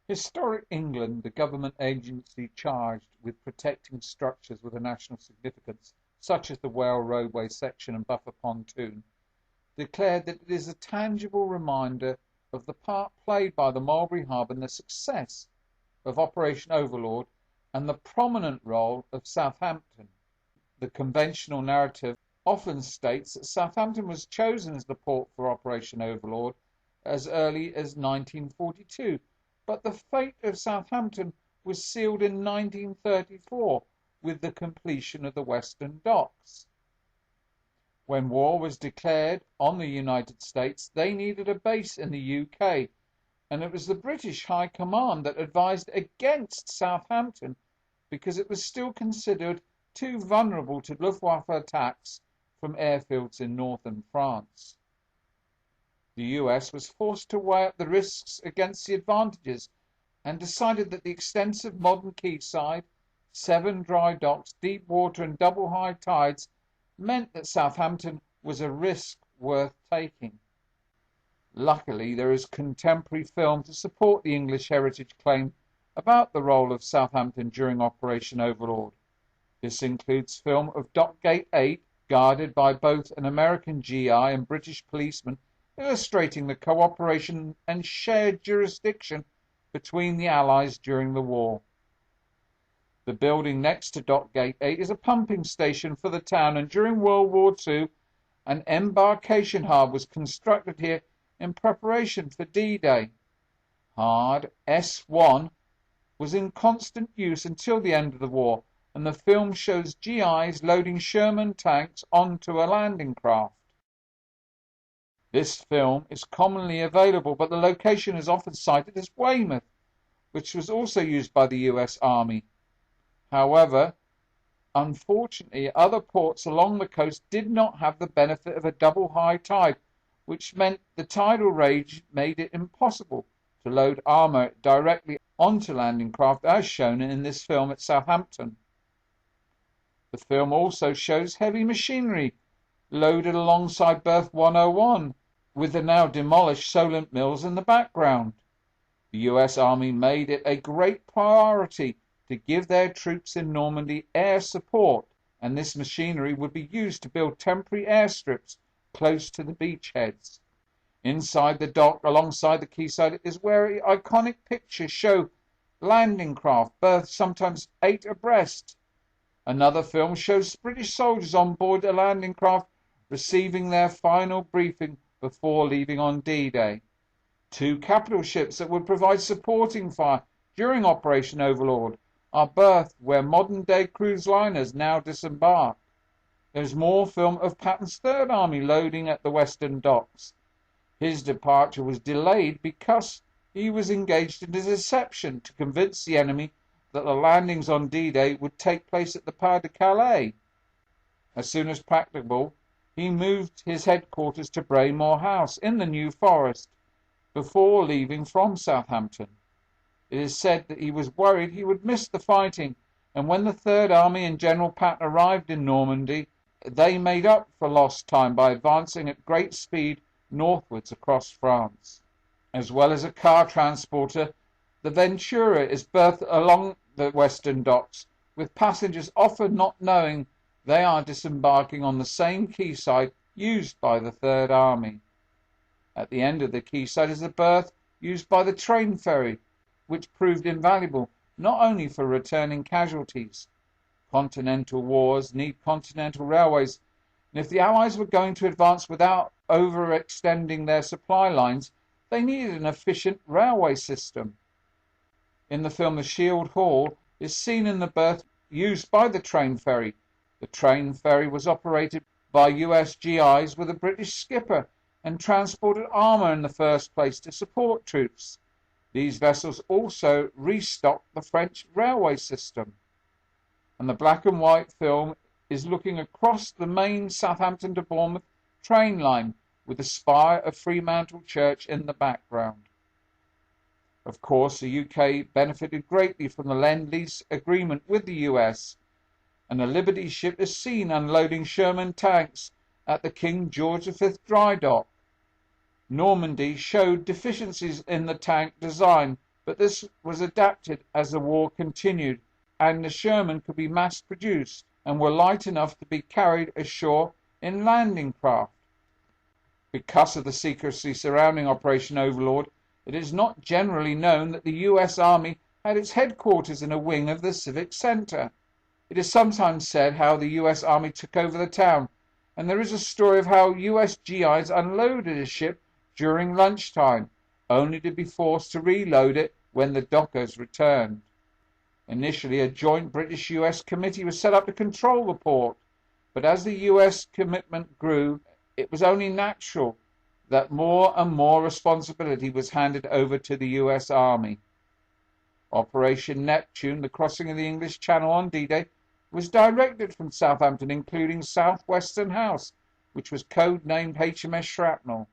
Historic England, the government agency charged with protecting structures with a national significance, such as the Whale Roadway section and Buffer Pontoon, declared that it is a tangible reminder of the part played by the Mulberry Harbour in the success of Operation Overlord and the prominent role of Southampton. The conventional narrative often states that Southampton was chosen as the port for Operation Overlord as early as 1942, but the fate of Southampton was sealed in 1934 with the completion of the Western Docks. When war was declared on the United States, they needed a base in the UK, and it was the British High Command that advised against Southampton because it was still considered too vulnerable to Luftwaffe attacks from airfields in northern France. The US was forced to weigh up the risks against the advantages and decided that the extensive modern quayside, 7 dry docks, deep water and double high tides meant that Southampton was a risk worth taking. Luckily, there is contemporary film to support the English heritage claim about the role of Southampton during Operation Overlord. This includes film of Dockgate 8, guarded by both an American GI and British policemen, illustrating the cooperation and shared jurisdiction between the Allies during the war. The building next to Dockgate 8 is a pumping station for the town, and during World War II, an embarkation hub was constructed here in preparation for D-Day. Hard S1 was in constant use until the end of the war, and the film shows GIs loading Sherman tanks onto a landing craft. This film is commonly available, but the location is often cited as Weymouth, which was also used by the US Army. However, unfortunately, other ports along the coast did not have the benefit of a double high tide, which meant the tidal rage made it impossible to load armour directly onto landing craft, as shown in this film at Southampton. The film also shows heavy machinery loaded alongside berth 101, with the now demolished Solent Mills in the background. The US Army made it a great priority to give their troops in Normandy air support, and this machinery would be used to build temporary airstrips close to the beachheads. Inside the dock, alongside the quayside, is where iconic pictures show landing craft berthed sometimes 8 abreast. Another film shows British soldiers on board a landing craft receiving their final briefing before leaving on D-Day. 2 capital ships that would provide supporting fire during Operation Overlord are berthed where modern-day cruise liners now disembark. There is more film of Patton's Third Army loading at the Western Docks. His departure was delayed because he was engaged in a deception to convince the enemy that the landings on D-Day would take place at the Pas de Calais. As soon as practicable, he moved his headquarters to Braymore House in the New Forest before leaving from Southampton. It is said that he was worried he would miss the fighting, and when the Third Army and General Patton arrived in Normandy, they made up for lost time by advancing at great speed northwards across France. As well as a car transporter, the Ventura is berthed along the Western Docks, with passengers often not knowing they are disembarking on the same quayside used by the Third Army. At the end of the quayside is a berth used by the train ferry, which proved invaluable not only for returning casualties. Continental wars need continental railways, and if the Allies were going to advance without overextending their supply lines, they needed an efficient railway system. In the film, the Shield Hall is seen in the berth used by the train ferry. The train ferry was operated by US GIs with a British skipper and transported armour in the first place to support troops. These vessels also restocked the French railway system. And the black and white film is looking across the main Southampton to Bournemouth train line with the spire of Fremantle Church in the background. Of course, the UK benefited greatly from the Lend-Lease agreement with the US, and a Liberty ship is seen unloading Sherman tanks at the King George V dry dock. Normandy showed deficiencies in the tank design, but this was adapted as the war continued, and the Sherman could be mass produced and were light enough to be carried ashore in landing craft. Because of the secrecy surrounding Operation Overlord, it is not generally known that the U.S. Army had its headquarters in a wing of the Civic Center. It is sometimes said how the U.S. Army took over the town, and there is a story of how U.S. GIs unloaded a ship during lunchtime, only to be forced to reload it when the dockers returned. Initially, a joint British-U.S. committee was set up to control the port, but as the U.S. commitment grew, it was only natural that more and more responsibility was handed over to the U.S. Army. Operation Neptune, the crossing of the English Channel on D-Day, was directed from Southampton, including Southwestern House, which was code-named HMS Shrapnel.